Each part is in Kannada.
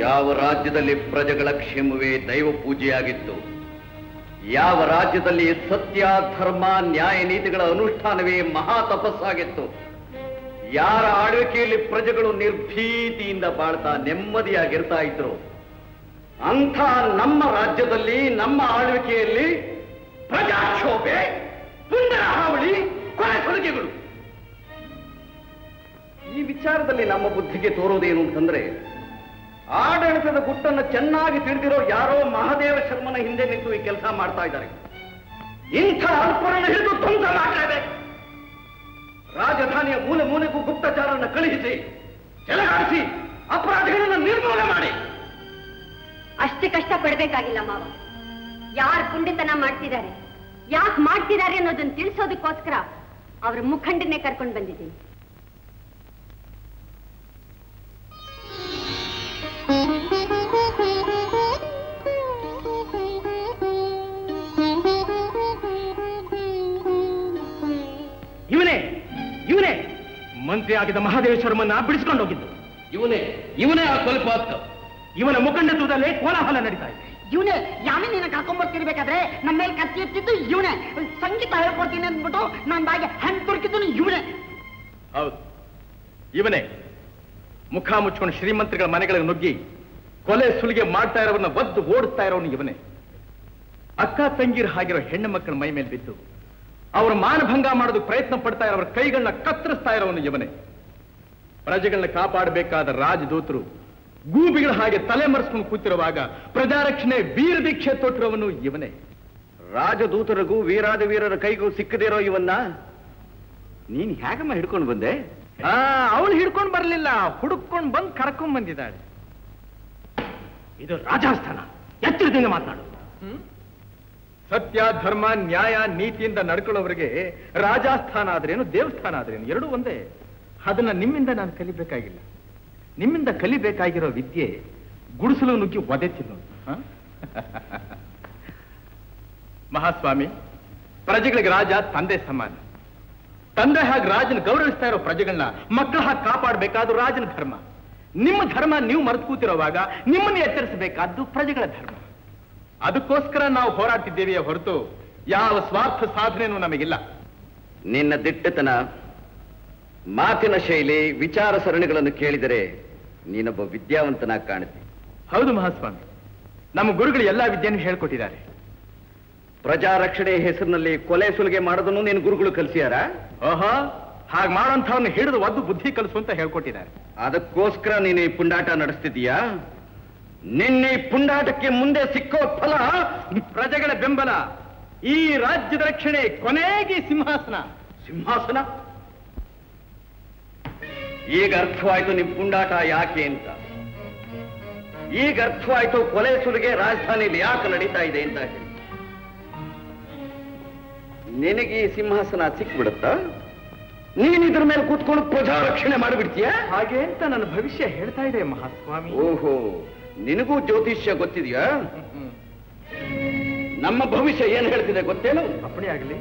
ಯಾವ ರಾಜ್ಯದಲ್ಲಿ ಪ್ರಜೆಗಳ ಕ್ಷೇಮವೇ ದೈವ ಪೂಜೆಯಾಗಿತ್ತು, ಯಾವ ರಾಜ್ಯದಲ್ಲಿ ಸತ್ಯ ಧರ್ಮ ನ್ಯಾಯ ನೀತಿಗಳ ಅನುಷ್ಠಾನವೇ ಮಹಾ ತಪಸ್ಸಾಗಿತ್ತು, ಯಾರ ಆಳ್ವಿಕೆಯಲ್ಲಿ ಪ್ರಜೆಗಳು ನಿರ್ಭೀತಿಯಿಂದ ಬಾಳ್ತಾ ನೆಮ್ಮದಿಯಾಗಿರ್ತಾ ಇದ್ರು, ಅಂಥ ನಮ್ಮ ರಾಜ್ಯದಲ್ಲಿ ನಮ್ಮ ಆಳ್ವಿಕೆಯಲ್ಲಿ ಪ್ರಜಾಕ್ಷೋಭೆ, ಪುಂಡರ ಹಾವಳಿ, ಕೊಲೆ ಕೊಡುಗೆಗಳು. ಈ ವಿಚಾರದಲ್ಲಿ ನಮ್ಮ ಬುದ್ಧಿಗೆ ತೋರೋದೇನು ಅಂತಂದ್ರೆ, ಆಡಳಿತದ ಗುಟ್ಟನ್ನು ಚೆನ್ನಾಗಿ ತಿಳಿದಿರೋ ಯಾರೋ ಮಹಾದೇವ ಶರ್ಮನ ಹಿಂದೆ ನಿಂತು ಈ ಕೆಲಸ ಮಾಡ್ತಾ ಇದ್ದಾರೆ. ಇಂಥ ಅಲ್ಪರನ್ನು ಹಿಡಿದು ಧ್ವಂಸ ಮಾಡಲೇಬೇಕು. ರಾಜಧಾನಿಯ ಮೂಲೆ ಮೂಲೆಗೂ ಗುಪ್ತಚಾರವನ್ನು ಕಳುಹಿಸಿ ಜಲಗಾಡಿಸಿ ಅಪರಾಧಿಗಳನ್ನು ನಿರ್ಮೂಲನೆ ಮಾಡಿ. ಅಷ್ಟೇ ಕಷ್ಟ ಪಡಬೇಕಾಗಿಲ್ಲ ಮಾವ. ಯಾರು ಪುಂಡಿತನ ಮಾಡ್ತಿದ್ದಾರೆ, ಯಾಕೆ ಮಾಡ್ತಿದ್ದಾರೆ ಅನ್ನೋದನ್ನ ತಿಳಿಸೋದಕ್ಕೋಸ್ಕರ ಅವ್ರ ಮುಖಂಡನ್ನೇ ಕರ್ಕೊಂಡು ಬಂದಿದ್ದೀನಿ. ಇವನೇ ಮಂತ್ರಿ ಆಗಿದ್ದ ಮಹಾದೇವ ಶರ್ಮನ್ನ ಬಿಡಿಸ್ಕೊಂಡು ಹೋಗಿದ್ದು. ಇವನೇ ಆ ಕೊಲೆಪಾತಕ. ಇವನ ಮುಖಂಡತ್ವದಲ್ಲೇ ಕೋಲಾಹಲ ನಡೀತಾ ಇದೆ. ಇವನೇ ಯಾವೇ ನೀನು ಕರ್ಕೊಂಡ್ಬರ್ತಿರ್ಬೇಕಾದ್ರೆ ನಮ್ಮ ಮೇಲೆ ಕತ್ತಿ ಎತ್ತಿದ್ದು ಇವನೇ. ಸಂಗೀತ ಹೇಳ್ಕೊಡ್ತೀನಿ ಅಂದ್ಬಿಟ್ಟು ನನ್ನ ಬಾಯಿಗೆ ಹಣ್ಣು ತುರ್ಕಿದ್ದು ಇವನೇ. ಹೌದು, ಇವನೇ ಮುಖ ಮುಚ್ಕೊಂಡು ಶ್ರೀಮಂತರಿಗಳ ಮನೆಗಳಿಗೆ ನುಗ್ಗಿ ಕೊಲೆ ಸುಲಿಗೆ ಮಾಡ್ತಾ ಇರೋವನ್ನ ಒದ್ದು ಓಡಿಸ್ತಾ ಇರೋನು ಇವನೇ. ಅಕ್ಕ ತಂಗಿರ ಹಾಗಿರೋ ಹೆಣ್ಣು ಮಕ್ಕಳ ಮೈ ಮೇಲೆ ಬಿದ್ದು ಅವರ ಮಾನಭಂಗ ಮಾಡೋದಕ್ಕೆ ಪ್ರಯತ್ನ ಪಡ್ತಾ ಇರೋರ ಕೈಗಳನ್ನ ಕತ್ತರಿಸ್ತಾ ಇರೋನು ಇವನೇ. ಪ್ರಜೆಗಳನ್ನ ಕಾಪಾಡಬೇಕಾದ ರಾಜದೂತರು ಗೂಬಿಗಳ ಹಾಗೆ ತಲೆ ಮರೆಸ್ಕೊಂಡು ಕೂತಿರುವಾಗ ಪ್ರಜಾರಕ್ಷಣೆ ವೀರ ದೀಕ್ಷೆ ತೊಟ್ಟಿರೋವನು ಇವನೇ. ರಾಜದೂತರಿಗೂ ವೀರಾದ ವೀರರ ಕೈಗೂ ಸಿಕ್ಕದಿರೋ ಇವನ್ನ ನೀನ್ ಹೇಗಮ್ಮ ಹಿಡ್ಕೊಂಡು ಬಂದೆ? ಅವಳು ಹಿಡ್ಕೊಂಡು ಬರಲಿಲ್ಲ, ಹುಡುಕೊಂಡು ಬಂದು ಕರ್ಕೊಂಡ್ ಬಂದಿದ್ದಾಳೆ. ಇದು ರಾಜಸ್ಥಾನ, ಎಚ್ಚರದಿಂದ ಮಾತನಾಡು. ಸತ್ಯ ಧರ್ಮ ನ್ಯಾಯ ನೀತಿಯಿಂದ ನಡ್ಕೊಳ್ಳೋವರಿಗೆ ರಾಜಸ್ಥಾನ ಆದ್ರೇನು ದೇವಸ್ಥಾನ ಆದ್ರೇನು ಎರಡೂ ಒಂದೇ. ಅದನ್ನ ನಿಮ್ಮಿಂದ ನಾನು ಕಲಿಬೇಕಾಗಿಲ್ಲ. ನಿಮ್ಮಿಂದ ಕಲಿಬೇಕಾಗಿರೋ ವಿದ್ಯೆ ಗುಡಿಸಲು ನುಗ್ಗಿ ಒದೆ ತಿನ್ನೋದು. ಮಹಾಸ್ವಾಮಿ, ಪ್ರಜೆಗಳಿಗೆ ರಾಜ ತಂದೆ ಸಮಾನ. ತಂದೆ ಹಾಗೆ ರಾಜನ ಗೌರವಿಸ್ತಾ ಇರೋ ಪ್ರಜೆಗಳನ್ನ ಮಕ್ಕಳ ಹಾಗೆ ಕಾಪಾಡಬೇಕಾದ್ರು ರಾಜನ ಧರ್ಮ. ನಿಮ್ಮ ಧರ್ಮ ನೀವು ಮರೆತು ಕೂತಿರೋವಾಗ ನಿಮ್ಮನ್ನು ಎಚ್ಚರಿಸಬೇಕಾದ್ದು ಪ್ರಜೆಗಳ ಧರ್ಮ. ಅದಕ್ಕೋಸ್ಕರ ನಾವು ಹೋರಾಡ್ತಿದ್ದೇವೆಯೇ ಹೊರತು ಯಾವ ಸ್ವಾರ್ಥ ಸಾಧನೆಯೂ ನಮಗಿಲ್ಲ. ನಿನ್ನ ದಿಟ್ಟತನ, ಮಾತಿನ ಶೈಲಿ, ವಿಚಾರ ಸರಣಿಗಳನ್ನು ಕೇಳಿದರೆ ನೀನೊಬ್ಬ ವಿದ್ಯಾವಂತನಾಗಿ ಕಾಣುತ್ತೆ. ಹೌದು ಮಹಾಸ್ವಾಮಿ, ನಮ್ಮ ಗುರುಗಳು ಎಲ್ಲಾ ವಿದ್ಯೆಯನ್ನು ಹೇಳ್ಕೊಟ್ಟಿದ್ದಾರೆ. ಪ್ರಜಾರಕ್ಷಣೆ ಹೆಸರಿನಲ್ಲಿ ಕೊಲೆ ಸುಲಿಗೆ ಮಾಡೋದನ್ನು ನಿನ್ನ ಗುರುಗಳು ಕಲಿಸಿಯಾರ? ಓಹೋ, ಹಾಗೆ ಮಾಡೋಂಥವ್ರನ್ನ ಹಿಡಿದು ಒದ್ದು ಬುದ್ಧಿ ಕಲಿಸು ಅಂತ ಹೇಳ್ಕೊಟ್ಟಿದ್ದಾರೆ. ಅದಕ್ಕೋಸ್ಕರ ನೀನು ಈ ಪುಂಡಾಟ ನಡೆಸ್ತಿದೀಯಾ? ನಿನ್ನೆ ಪುಂಡಾಟಕ್ಕೆ ಮುಂದೆ ಸಿಕ್ಕೋ ಫಲ ಪ್ರಜೆಗಳ ಬೆಂಬಲ, ಈ ರಾಜ್ಯದ ರಕ್ಷಣೆ, ಕೊನೆಗೆ ಸಿಂಹಾಸನ. ಸಿಂಹಾಸನ? ಈಗ ಅರ್ಥವಾಯ್ತು ನಿಮ್ ಪುಂಡಾಟ ಯಾಕೆ ಅಂತ. ಈಗ ಅರ್ಥವಾಯ್ತು ಕೊಲೆ ಸುಲಿಗೆ ರಾಜಧಾನಿಯಲ್ಲಿ ಯಾಕೆ ನಡೀತಾ ಇದೆ ಅಂತ ಹೇಳಿ. ನಿನಗೆ ಈ ಸಿಂಹಾಸನ ಸಿಕ್ಬಿಡುತ್ತಾ? ನೀನ್ ಇದ್ರ ಮೇಲೆ ಕೂತ್ಕೊಂಡು ಪ್ರಜಾ ರಕ್ಷಣೆ ಮಾಡಿಬಿಡ್ತೀಯ? ಹಾಗೆ ಅಂತ ನನ್ನ ಭವಿಷ್ಯ ಹೇಳ್ತಾ ಇದೆ ಮಹಾಸ್ವಾಮಿ. ಓಹೋ, ನಿನಗೂ ಜ್ಯೋತಿಷ್ಯ ಗೊತ್ತಿದೆಯಾ? ನಮ್ಮ ಭವಿಷ್ಯ ಏನ್ ಹೇಳ್ತಿದೆ ಗೊತ್ತೇನು? ಅಪ್ಪಣೆ ಆಗಲಿ.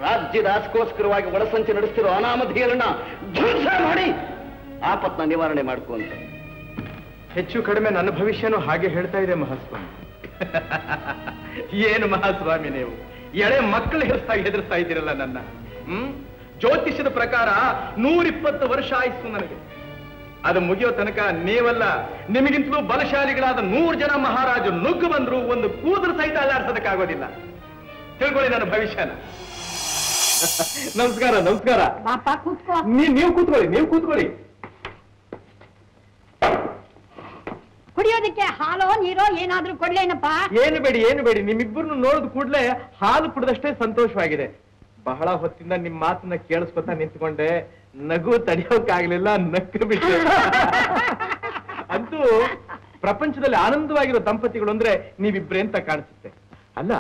ರಾಜ್ಯದ ಆಸ್ಕೋಸ್ಕರವಾಗಿ ಒಳಸಂಚು ನಡೆಸ್ತಿರೋ ಅನಾಮಧೇಯರನ್ನ ಧ್ವಂಸ ಮಾಡಿ ಆಪತ್ನ ನಿವಾರಣೆ ಮಾಡ್ಕೊ ಅಂತ. ಹೆಚ್ಚು ಕಡಿಮೆ ನನ್ನ ಭವಿಷ್ಯನೂ ಹಾಗೆ ಹೇಳ್ತಾ ಇದೆ ಮಹಾಸ್ವಾಮಿ. ಏನು ಮಹಾಸ್ವಾಮಿ ನೀವು ಎಳೆ ಮಕ್ಕಳು ಹೆದರ್ಸ್ತಾ ಇದ್ದೀರಲ್ಲ ನನ್ನ. ಜ್ಯೋತಿಷ್ಯದ ಪ್ರಕಾರ 120 ವರ್ಷ ಆಯ್ತು ನನಗೆ. ಅದು ಮುಗಿಯೋ ತನಕ ನೀವಲ್ಲ, ನಿಮಗಿಂತಲೂ ಬಲಶಾಲಿಗಳಾದ 100 ಜನ ಮಹಾರಾಜರು ನುಗ್ಗು ಬಂದ್ರು ಒಂದು ಕೂದಲು ಸಹಿತ ಅಲ್ಲಾಡ್ಸೋದಕ್ಕಾಗೋದಿಲ್ಲ. ತಿಳ್ಕೊಳ್ಳಿ ನನ್ನ ಭವಿಷ್ಯನ. ನಮಸ್ಕಾರ. ನಮಸ್ಕಾರ. ನೀವು ಕೂತ್ಕೊಳ್ಳಿ. ಕುಡಿಯೋದಕ್ಕೆ ಹಾಲೋ ನೀರೋ ಏನಾದ್ರೂ ಕೊಡ್ಲೇನಪ್ಪ? ಏನು ಬೇಡಿ. ನಿಮ್ಮಿಬ್ಬರನ್ನು ನೋಡಿದ ಕೂಡಲೇ ಹಾಲು ಕುಡಿದಷ್ಟೇ ಸಂತೋಷವಾಗಿದೆ. ಬಹಳ ಹೊತ್ತಿಂದ ನಿಮ್ ಮಾತನ್ನ ಕೇಳಿಸ್ಕೊತಾ ನಿಂತ್ಕೊಂಡೆ, ನಗು ತಡೆಯೋಕ್ಕಾಗ್ಲಿಲ್ಲ, ನಕ್ಕು ಬಿಟ್ಟೆ. ಅಂತೂ ಪ್ರಪಂಚದಲ್ಲಿ ಆನಂದವಾಗಿರೋ ದಂಪತಿಗಳು ಅಂದ್ರೆ ನೀವಿಬ್ರೇ ಅಂತ ಕಾಣಿಸುತ್ತೆ. ಅಲ್ಲ,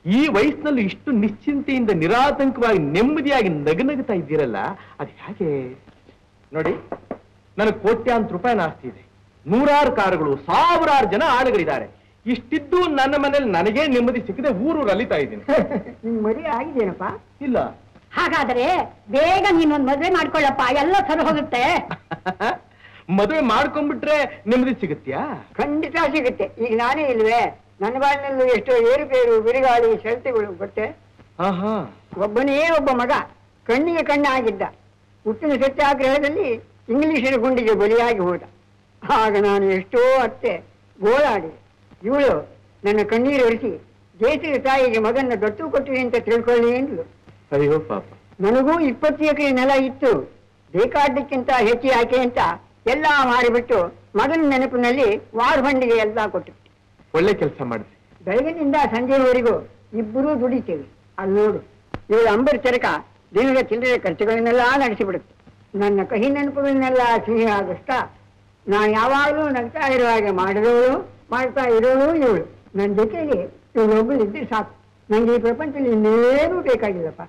ಈ ವಯಸ್ಸಿನಲ್ಲಿ ಇಷ್ಟು ನಿಶ್ಚಿಂತೆಯಿಂದ ನಿರಾತಂಕವಾಗಿ ನೆಮ್ಮದಿಯಾಗಿ ನಗನಗುತ್ತಾ ಇದ್ದೀರಲ್ಲ, ಅದು ಹೇಗೆ? ನೋಡಿ, ನನಗೆ ಕೋಟ್ಯಾಂತರ ರೂಪಾಯಿ ಆಸ್ತಿ ಇದೆ, 100 ಕಾರುಗಳು, 1000 ಜನ ಆಳುಗಳಿದ್ದಾರೆ. ಇಷ್ಟಿದ್ದು ನನ್ನ ಮನೇಲಿ ನನಗೇ ನೆಮ್ಮದಿ ಸಿಕ್ಕದೆ ಊರು ಅಲಿತಾ ಇದ್ದೀನಿ. ನಿನ್ ಮದುವೆ ಆಗಿದೇನಪ್ಪ? ಇಲ್ಲ. ಹಾಗಾದ್ರೆ ಬೇಗ ನೀನೊಂದು ಮದುವೆ ಮಾಡ್ಕೊಳ್ಳಪ್ಪ, ಎಲ್ಲ ಸರಿ ಹೋಗುತ್ತೆ. ಮದುವೆ ಮಾಡ್ಕೊಂಡ್ಬಿಟ್ರೆ ನೆಮ್ಮದಿ ಸಿಗುತ್ತ್ಯಾ? ಖಂಡಿತ ಸಿಗುತ್ತೆ. ಈಗ ನಾನೇ ಇಲ್ವೇ, ನನ್ನ ಬಾಳಿನಲ್ಲೂ ಎಷ್ಟೋ ಏರುಪೇರು ಬಿರುಗಾಳಿ ಶೆಲ್ತಿಗಳು ಗೊತ್ತೇ. ಒಬ್ಬನೇ ಒಬ್ಬ ಮಗ ಕಣ್ಣಿಗೆ ಕಣ್ಣಾಗಿದ್ದ. ಹುಟ್ಟಿನ ಸತ್ಯಾಗ್ರಹದಲ್ಲಿ ಇಂಗ್ಲಿಷರ ಗುಂಡಿಗೆ ಬಲಿಯಾಗಿ ಹೋದ. ಆಗ ನಾನು ಎಷ್ಟೋ ಅತ್ತೆ ಗೋಳಾಡಿದೆ. ಇವಳು ನನ್ನ ಕಣ್ಣೀರು ಒರೆಸಿ ಜೇಸಿನ ತಾಯಿಗೆ ಮಗನ ದತ್ತು ಕೊಟ್ಟಿದೆ ಅಂತ ತಿಳ್ಕೊಳ್ಳಿ ಎಂದ್ಲು. ಅಯ್ಯೋ ಪಾಪ. ನನಗೂ 20 ಎಕರೆ ನೆಲ ಇತ್ತು. ಬೇಕಾದ್ದಕ್ಕಿಂತ ಹೆಚ್ಚು ಆಕೆ ಅಂತ ಎಲ್ಲಾ ಮಾರಿಬಿಟ್ಟು ಮಗನ ನೆನಪಿನಲ್ಲಿ ವಾರಬಂಡಿಗೆ ಎಲ್ಲ ಕೊಟ್ಟಿಬಿಟ್ಟು. ಒಳ್ಳೆ ಕೆಲಸ ಮಾಡಿದ್ರಿ. ಬೆಳಗಿನಿಂದ ಸಂಜೆಯವರೆಗೂ ಇಬ್ಬರೂ ದುಡಿತೇವೆ. ಅಲ್ಲಿ ನೋಡು, ಇವಳು ಅಂಬರ್ ಚರಕ ದಿನದ ಚಿಲ್ಲರೆ ಖರ್ಚುಗಳನ್ನೆಲ್ಲ ನಡೆಸಿಬಿಡುತ್ತೆ. ನನ್ನ ಕಹಿ ನೆನಪುಗಳನ್ನೆಲ್ಲ ಸಿಹಿ ಆಗುತ್ತಾ ನಾನು ಯಾವಾಗಲೂ ನಗ್ತಾ ಇರೋ ಹಾಗೆ ಮಾಡ್ತಾ ಇರೋಳು ಇವಳು. ನನ್ನ ಜೊತೆಗೆ ಇವಳೊಬ್ಬಳು ಇದ್ರೆ ಸಾಕು. ನಂಗೆ ಈ ಪ್ರಪಂಚದಲ್ಲಿ ಇನ್ನೇನೂ ಬೇಕಾಗಿಲ್ಲಪ್ಪ.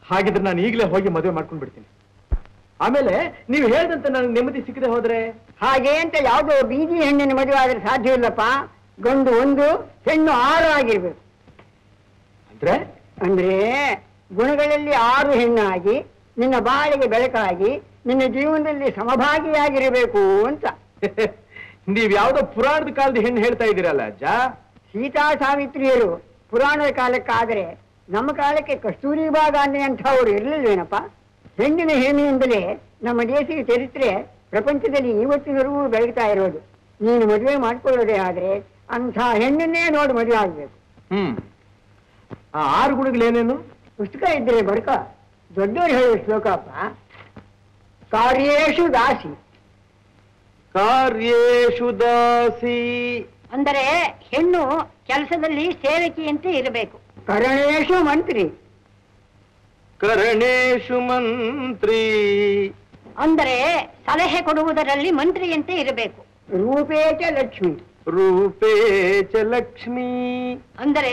ಹಾಗಿದ್ರೆ ನಾನು ಈಗಲೇ ಹೋಗಿ ಮದುವೆ ಮಾಡ್ಕೊಂಡ್ ಬಿಡ್ತೀನಿ. ಆಮೇಲೆ ನೀವು ಹೇಳ್ದಂತೆ ನನಗೆ ನೆಮ್ಮದಿ ಸಿಕ್ಕದೆ ಹೋದ್ರೆ? ಹಾಗೆ ಅಂತ ಯಾವುದೋ ಬೀದಿ ಹೆಣ್ಣಿನ ಮದುವೆ ಆದ್ರೆ ಸಾಧ್ಯವಿಲ್ಲಪ್ಪ. ಗಂಡು 1, ಹೆಣ್ಣು 6 ಆಗಿರ್ಬೇಕು. ಅಂದ್ರೆ ಗುಣಗಳಲ್ಲಿ 6 ಹೆಣ್ಣಾಗಿ ನಿನ್ನ ಬಾಳಿಗೆ ಬೆಳಕಾಗಿ ನಿನ್ನ ಜೀವನದಲ್ಲಿ ಸಮಭಾಗಿಯಾಗಿರಬೇಕು ಅಂತ. ನೀವ್ ಯಾವ್ದೋ ಪುರಾಣದ ಕಾಲದ ಹೆಣ್ಣು ಹೇಳ್ತಾ ಇದ್ದೀರಲ್ಲ ಅಜ್ಜ? ಸೀತಾ ಸಾವಿತ್ರಿಯರು ಪುರಾಣದ ಕಾಲಕ್ಕಾದರೆ ನಮ್ಮ ಕಾಲಕ್ಕೆ ಕಸ್ತೂರಿಬಾ ಗಾಂಧಿ ಅಂಥವ್ರು ಇರಲಿಲ್ವೇನಪ್ಪ? ಹೆಣ್ಣಿನ ಹೆಣ್ಣಿನಿಂದಲೇ ನಮ್ಮ ದೇಶದ ಚರಿತ್ರೆ ಪ್ರಪಂಚದಲ್ಲಿ ಇವತ್ತಿನವರೆಗೂ ಬೆಳಗ್ತಾ ಇರೋದು. ನೀನು ಮದುವೆ ಮಾಡ್ಕೊಳ್ಳೋದೇ ಆದ್ರೆ ಅಂಥ ಹೆಣ್ಣನ್ನೇ ನೋಡಿ ಮದುವೆ ಆಗ್ಬೇಕು. ಆ 6 ಗುಣಗಳೇನೇನು? ಪುಸ್ತಕ ಇದ್ರೆ ಬರ್ಕ. ದೊಡ್ಡವರು ಹೇಳುವ ಶ್ಲೋಕಪ್ಪ. ಕಾರ್ಯೇಷು ದಾಸಿ. ಕಾರ್ಯೇಷು ದಾಸಿ ಅಂದರೆ ಹೆಣ್ಣು ಕೆಲಸದಲ್ಲಿ ಸೇವಕಿಯಂತೆ ಇರಬೇಕು. ಕರಣೇಶು ಮಂತ್ರಿ. ಕರಣೇಶು ಮಂತ್ರಿ ಅಂದರೆ ಸಲಹೆ ಕೊಡುವುದರಲ್ಲಿ ಮಂತ್ರಿಯಂತೆ ಇರಬೇಕು. ರೂಪೇಚ ಲಕ್ಷ್ಮಿ. ರೂಪೇಚ ಲಕ್ಷ್ಮಿ ಅಂದರೆ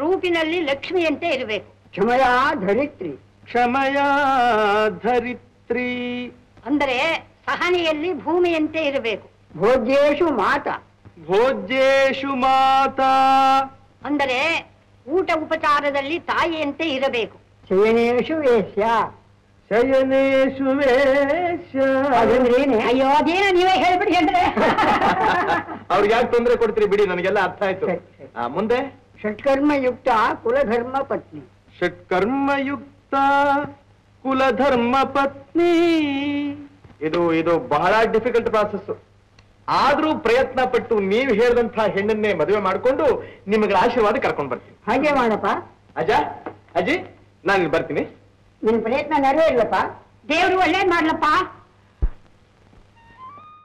ರೂಪಿನಲ್ಲಿ ಲಕ್ಷ್ಮಿಯಂತೆ ಇರಬೇಕು. ಕ್ಷಮಯಾ ಧರಿತ್ರಿ. ಕ್ಷಮಯಾ ಧರಿತ್ರಿ ಅಂದರೆ ಸಹನೆಯಲ್ಲಿ ಭೂಮಿಯಂತೆ ಇರಬೇಕು. ಭೋಜ್ಯೇಶು ಮಾತಾ. ಭೋಜ್ಯೇಶು ಮಾತಾ ಅಂದರೆ ಊಟ ಉಪಚಾರದಲ್ಲಿ ತಾಯಿಯಂತೆ ಇರಬೇಕು. ಶಯನೇಶು ವೇಶ್ಯ. ಶಯನೇಶು ವೇಶ್ಯ ಅದಂದ್ರೇನೆ? ಅಯ್ಯೋ ಅದೇನ ನೀವೇ ಹೇಳ್ಬಿಡಿ ಅಂದ್ರೆ. ಅವ್ರಿಗೆ ಯಾಕೆ ತೊಂದರೆ ಕೊಡ್ತೀರಿ ಬಿಡಿ, ನನಗೆಲ್ಲ ಅರ್ಥ ಆಯ್ತು. ಮುಂದೆ ಷಟ್ಕರ್ಮಯುಕ್ತ ಕುಲಧರ್ಮ ಪತ್ನಿ. ಷಟ್ಕರ್ಮಯುಕ್ತ ಕುಲಧರ್ಮ ಪತ್ನಿ. ಇದು ಬಹಳ ಡಿಫಿಕಲ್ಟ್ ಪ್ರಾಸೆಸ್. ಆದ್ರೂ ಪ್ರಯತ್ನ ಪಟ್ಟು ನೀವು ಹೇಳಿದಂತಹ ಹೆಣ್ಣನ್ನೇ ಮದುವೆ ಮಾಡಿಕೊಂಡು ನಿಮಗೆ ಆಶೀರ್ವಾದ ಕರ್ಕೊಂಡು ಬರ್ತೀನಿ. ಹಾಗೆ ಮಾಡಪ್ಪ. ಅಜ್ಜ ಅಜ್ಜಿ ನಾನು ಬರ್ತೀನಿ. ನಿನ್ ಪ್ರಯತ್ನ ನೆರವೇರ್ಲಪ್ಪ. ದೇವ್ರು ಒಳ್ಳೇದ್ ಮಾಡ್ಲಪ್ಪ.